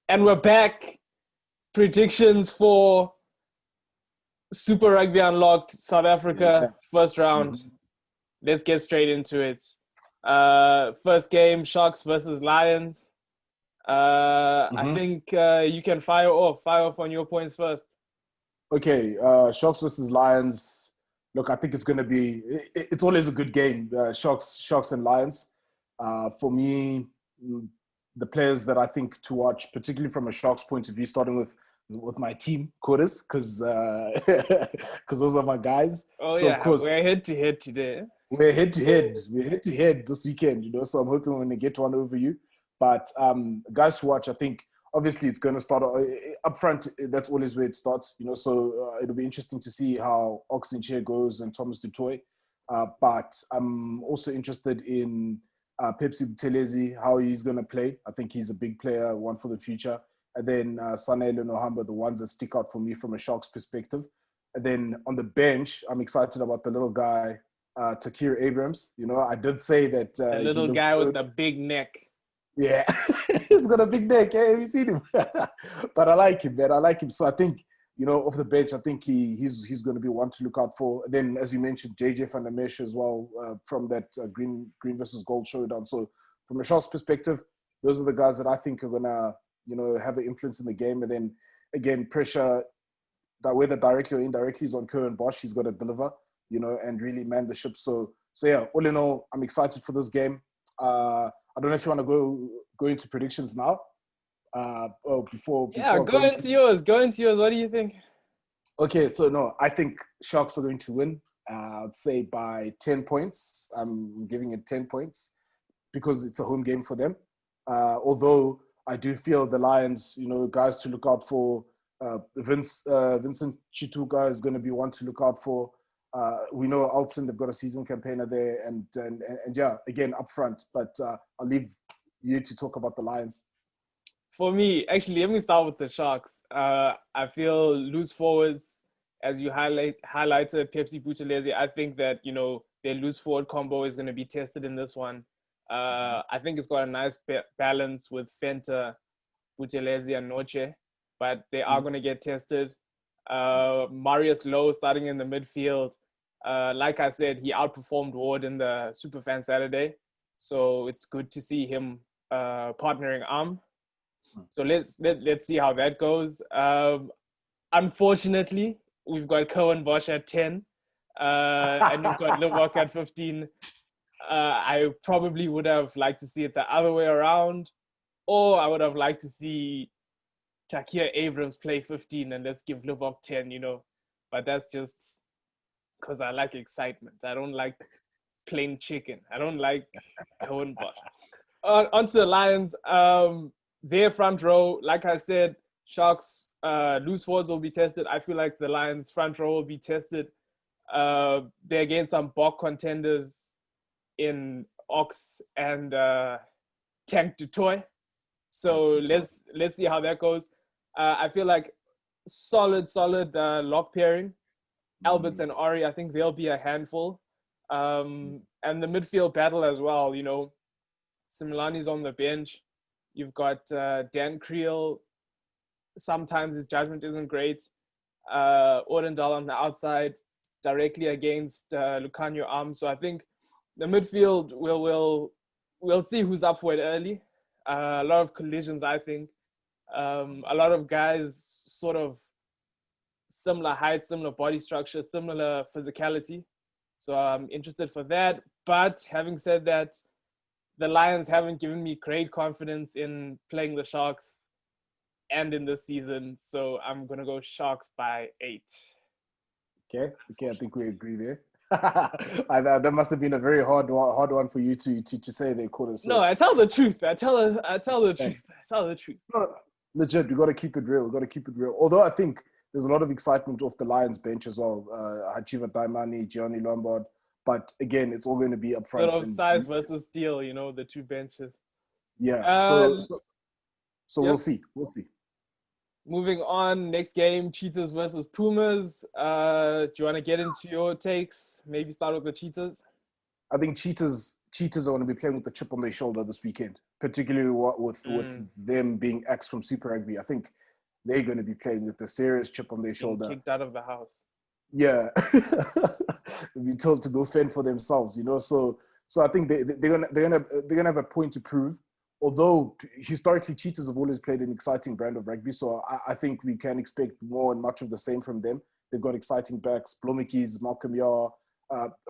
And we're back. Predictions for Super Rugby Unlocked South Africa Yeah. first round. Mhm. Let's get straight into it. First game, Sharks versus Lions. I Mhm. think you can fire off. Fire off on your points first. Okay, Sharks versus Lions. Look, I think it's going to be. It's always a good game. Sharks and Lions. For me, mm, the players that I think to watch, particularly from a Sharks point of view, starting with my team quarters, because because those are my guys. Oh So of yeah, course we're head to head today. we're head to head. We're head to head this weekend. So I'm hoping we're going to get one over you. But guys to watch, I think obviously it's going to start up front. That's always where it starts. So it'll be interesting to see how Oxenchair goes and Thomas Dutoy. But I'm also interested in Pepsi Buthelezi, how he's going to play. I think he's a big player, one for the future. And then Sanele and Ohamba, the ones that stick out for me from a Sharks perspective. And then on the bench, I'm excited about the little guy, Takir Abrams. I did say that The he little looked guy with good. the big neck. Yeah, he's got a big neck. Yeah, have you seen him? But I like him, man. I like him. So I think, off the bench, I think he's going to be one to look out for. Then, as you mentioned, JJ van der Mesh as well from that green versus gold showdown. So from a Sharks perspective, those are the guys that I think are going to, have an influence in the game. And then, again, pressure, that whether directly or indirectly, is on Curran Bosch. He's got to deliver, and really man the ship. So yeah, all in all, I'm excited for this game. I don't know if you want to go into predictions now. Yeah, Before go going to. into yours. Go into yours. What do you think? Okay, so no, I think Sharks are going to win. I'd say by 10 points. I'm giving it 10 points because it's a home game for them. Although I do feel the Lions, guys to look out for. Vincent Chituka is going to be one to look out for. We know Alton, they've got a season campaigner there, and yeah, again up front. But I'll leave you to talk about the Lions. For me, actually, let me start with the Sharks. I feel loose forwards, as you highlighted, Pepsi Buthelezi. I think that their loose forward combo is going to be tested in this one. I think it's got a nice balance with Fenta, Buthelezi, and Noche, but they are going to get tested. Marius Lowe starting in the midfield. Like I said, he outperformed Ward in the Superfan Saturday, so it's good to see him partnering arm. So let's see how that goes. Unfortunately, we've got Cohen Bosch at 10, and we've got Livok at 15. I probably would have liked to see it the other way around, or I would have liked to see Takir Abrams play 15 and let's give Livok 10, But that's just because I like excitement. I don't like plain chicken. I don't like Cohen Bosch. Onto the Lions. Their front row, like I said, Sharks loose forwards will be tested. I feel like the Lions front row will be tested. They're against some Bok contenders in Ox and Tank du Toy. So let's see how that goes. I feel like solid lock pairing. Alberts and Ori, I think they'll be a handful. And the midfield battle as well, Similani's on the bench. You've got Dan Creel. Sometimes his judgment isn't great. Ordendal on the outside, directly against Lucanio Arm. So I think the midfield we'll see who's up for it early. A lot of collisions, I think. A lot of guys sort of similar height, similar body structure, similar physicality. So I'm interested for that. But having said that, the Lions haven't given me great confidence in playing the Sharks and in this season. So I'm going to go Sharks by 8. Okay, I think we agree there. That must have been a very hard one for you to say they caught us. No, So I tell the truth. I tell the truth. I tell the truth. no, legit, we got to keep it real. We got to keep it real. Although I think there's a lot of excitement off the Lions bench as well. Hachiva Daimani, Gianni Lombard. But again, it's all going to be up Sort front. of size versus steel, the two benches. Yeah. Uh, So we'll yep. see. We'll see. Moving on, next game, Cheetahs versus Pumas. Do you want to get into your takes? Maybe start with the Cheetahs. I think Cheetahs are going to be playing with the chip on their shoulder this weekend. particularly with them being axed from Super Rugby. I think they're going to be playing with a serious chip on their Being shoulder. kicked out of the house. Yeah, be told to go fend for themselves, So I think they're gonna have a point to prove. Although historically, Cheetahs have always played an exciting brand of rugby, so I think we can expect more and much of the same from them. They've got exciting backs: Blommetjies, Malcolm Yar,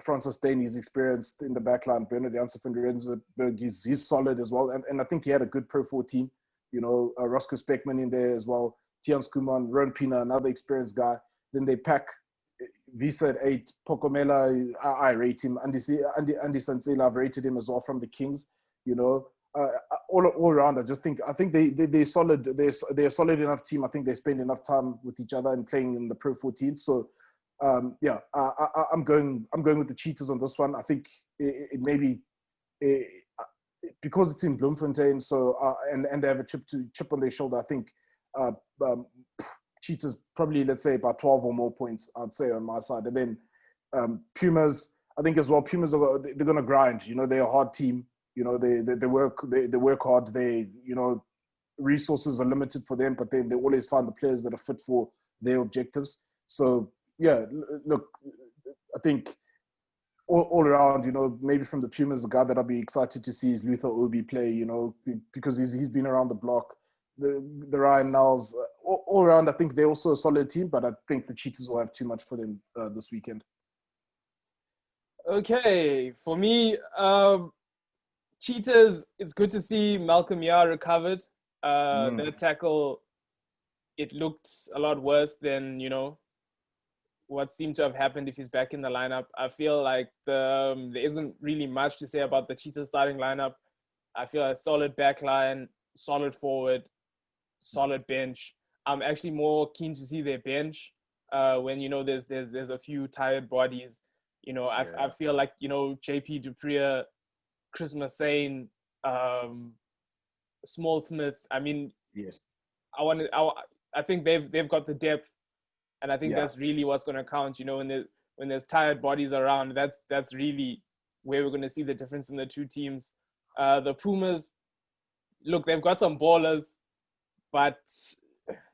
Francis Dane. He's experienced in the backline. Bernard Janssen van Rensburg, he's solid as well, and I think he had a good Pro 14. Roscoe Speckman in there as well. Tian Skuman, Ron Pina, another experienced guy. Then they pack Visa at 8, Pokomela, I rate him. Andy Sansela, I've rated him as well from the Kings. All around, I think they're solid. They're a solid enough team. I think they spend enough time with each other and playing in the Pro 14. So, I'm going with the Cheetahs on this one. I think it may be because it's in Bloemfontein. So and they have a chip on their shoulder. I think Cheetahs probably, let's say, about 12 or more points, I'd say, on my side. And then Pumas, I think as well, Pumas they're going to grind. They're a hard team. They work hard. Resources are limited for them, but they always find the players that are fit for their objectives. So, yeah, look, I think all around, maybe from the Pumas, the guy that I'll be excited to see is Luther Obi play, because he's been around the block. The Ryan Nels, all around, I think they're also a solid team, but I think the Cheetahs will have too much for them this weekend. Okay, for me, Cheetahs, it's good to see Malcolm Yar recovered. That tackle, it looked a lot worse than, what seemed to have happened if he's back in the lineup. I feel like there isn't really much to say about the Cheetahs starting lineup. I feel a solid back line, solid forward, solid bench. I'm actually more keen to see their bench when there's a few tired bodies. I feel like JP Dupree, Chris Massane, Small Smith. I mean, yes, I think they've got the depth, and I think that's really what's going to count. When there's tired bodies around, that's really where we're going to see the difference in the two teams. The Pumas, look, they've got some ballers, but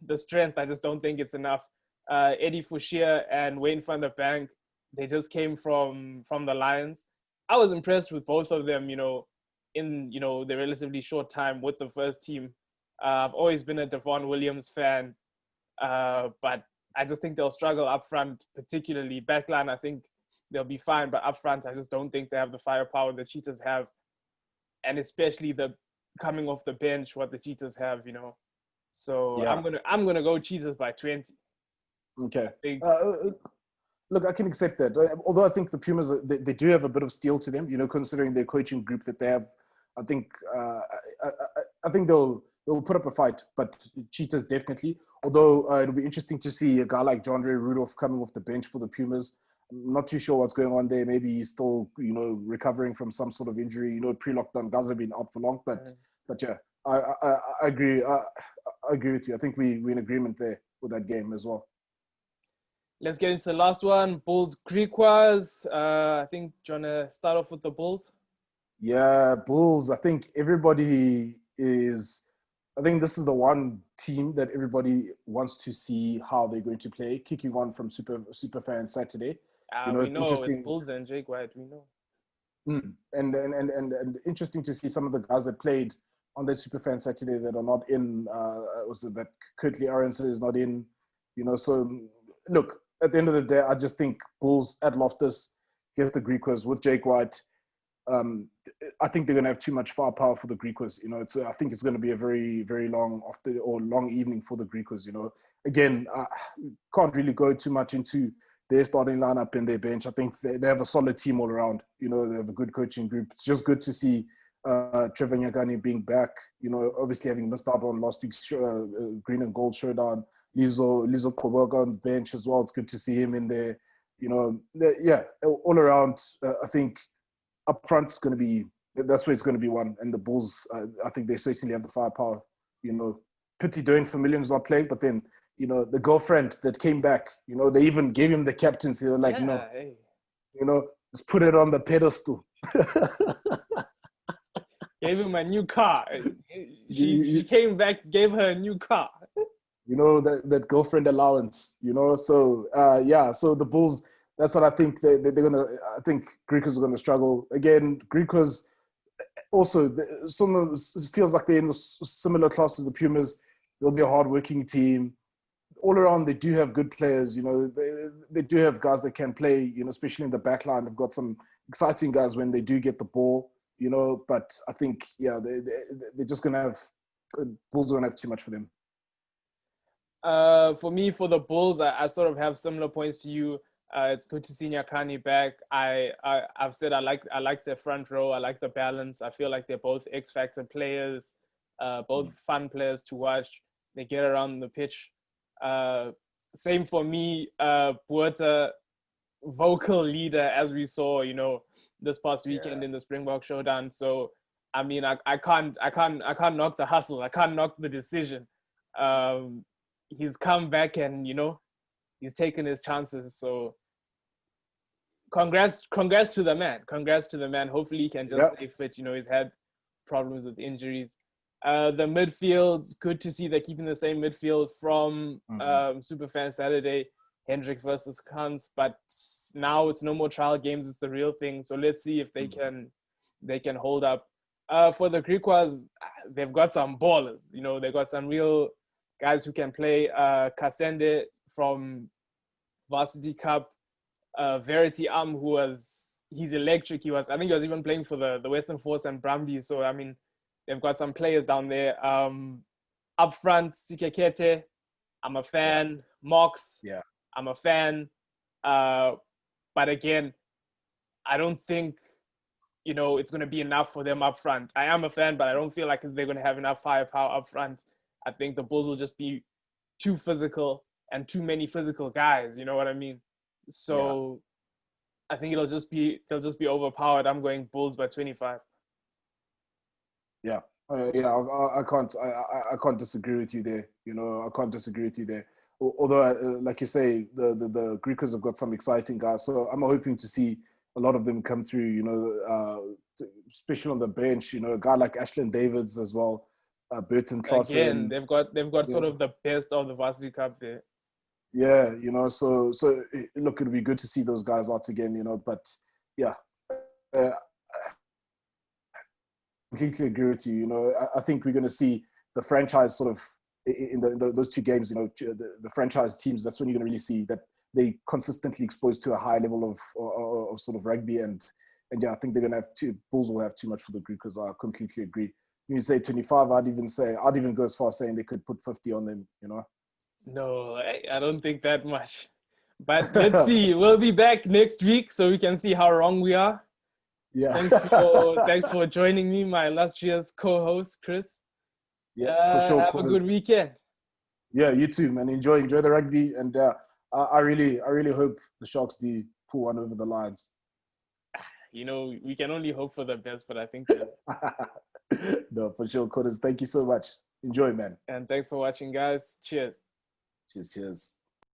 the strength, I just don't think it's enough. Eddie Fouchier and Wayne van der Bank, they just came from the Lions. I was impressed with both of them, in the relatively short time with the first team. I've always been a Devon Williams fan, but I just think they'll struggle up front, particularly backline. I think they'll be fine, but up front, I just don't think they have the firepower the Cheetahs have, and especially the coming off the bench, what the Cheetahs have, So yeah. I'm gonna go Cheetahs by 20. Okay. Look, I can accept that. Although I think the Pumas, they do have a bit of steel to them, considering their coaching group that they have. I think they'll put up a fight, but Cheetahs definitely. Although it'll be interesting to see a guy like Jandre Rudolph coming off the bench for the Pumas. I'm not too sure what's going on there. Maybe he's still, recovering from some sort of injury. Pre-lockdown guys have been out for long, but yeah, I agree. I agree with you. I think we're in agreement there with that game as well. Let's get into the last one. Bulls Griquas. I think, do you want to start off with the Bulls? Yeah, Bulls. I think this is the one team that everybody wants to see how they're going to play. Kicking on from Superfan Saturday. We know it's Bulls and Jake White. We know. And interesting to see some of the guys that played on that Superfan Saturday that are not in. Was it that Curtly Aronson is not in? So look. At the end of the day, I just think Bulls at Loftus against the Griquas with Jake White. I think they're going to have too much firepower for the Griquas. I think it's going to be a very, very long long evening for the Griquas. Again, can't really go too much into their starting lineup and their bench. I think they have a solid team all around. They have a good coaching group. It's just good to see Trevor Nyagani being back. Obviously having missed out on last week's green and gold showdown. Lizo Koboga on the bench as well. It's good to see him in there. All around, I think up front is going to be, that's where it's going to be one. And the Bulls, I think they certainly have the firepower. Pity Doing for millions not playing, but then, the girlfriend that came back, they even gave him the captaincy. They're like, hey. Let's put it on the pedestal. Gave him a new car. She You, came back, gave her a new car. you know, that girlfriend allowance, you know. So yeah, so the Bulls, that's what I think they're gonna. I think Griquas are gonna struggle again. Griquas also some of feels like they're in the similar class as the Pumas. They'll be a hardworking team. All around, they do have good players. You know, they do have guys that can play. You know, especially in the back line, they've got some exciting guys when they do get the ball. You know, but I think yeah, they're just gonna have Bulls are gonna have too much for them. For me, for the Bulls, I sort of have similar points to you. It's good to see Nyakani back. I've said I like their front row. I like the balance. I feel like they're both X factor players, both fun players to watch. They get around the pitch. Same for me. Buerta, vocal leader, as we saw, you know, this past weekend in the Springbok Showdown. So I mean, I can't knock the hustle. I can't knock the decision. He's come back and, you know, he's taken his chances. So congrats to the man. Congrats to the man. Hopefully he can just stay fit. You know, he's had problems with injuries. The midfield, good to see they're keeping the same midfield from Superfan Saturday, Hendrick versus Kans. But now it's no more trial games. It's the real thing. So let's see if they can hold up. For the Griquas, they've got some ballers. You know, they got some real guys who can play. Kasende from Varsity Cup, Verity he's electric. I think he was even playing for the Western Force and Brumby. So I mean, they've got some players down there. Up front, Sikekete, I'm a fan. Mox, I'm a fan. But again, I don't think, you know, it's going to be enough for them up front. I am a fan, but I don't feel like they're going to have enough firepower up front. I think the Bulls will just be too physical and too many physical guys. You know what I mean? So I think they'll just be overpowered. I'm going Bulls by 25. Yeah, I can't disagree with you there. You know, I can't disagree with you there. Although, like you say, the Griquas have got some exciting guys, so I'm hoping to see a lot of them come through. You know, especially on the bench. You know, a guy like Ashland Davids as well, Burton Trossen. Again, they've got sort of the best of the Varsity Cup there. Yeah, you know, so look, it'll be good to see those guys out again. You know, but yeah. Completely agree with you. You know, I think we're going to see the franchise sort of in those two games. You know, the franchise teams. That's when you're going to really see that they consistently exposed to a high level of sort of rugby. And yeah, I think they're going to have Bulls will have too much for the group, because I completely agree. When you say 25, I'd even go as far as saying they could put 50 on them. You know. No, I don't think that much. But let's see. We'll be back next week so we can see how wrong we are. Yeah. Thanks for joining me, my illustrious co-host, Chris. Yeah, for sure. Have a good weekend. Yeah, you too, man. Enjoy the rugby, and I really hope the Sharks do pull one over the lines. You know, we can only hope for the best, but I think no, for sure, Corders. Thank you so much. Enjoy, man. And thanks for watching, guys. Cheers. Cheers.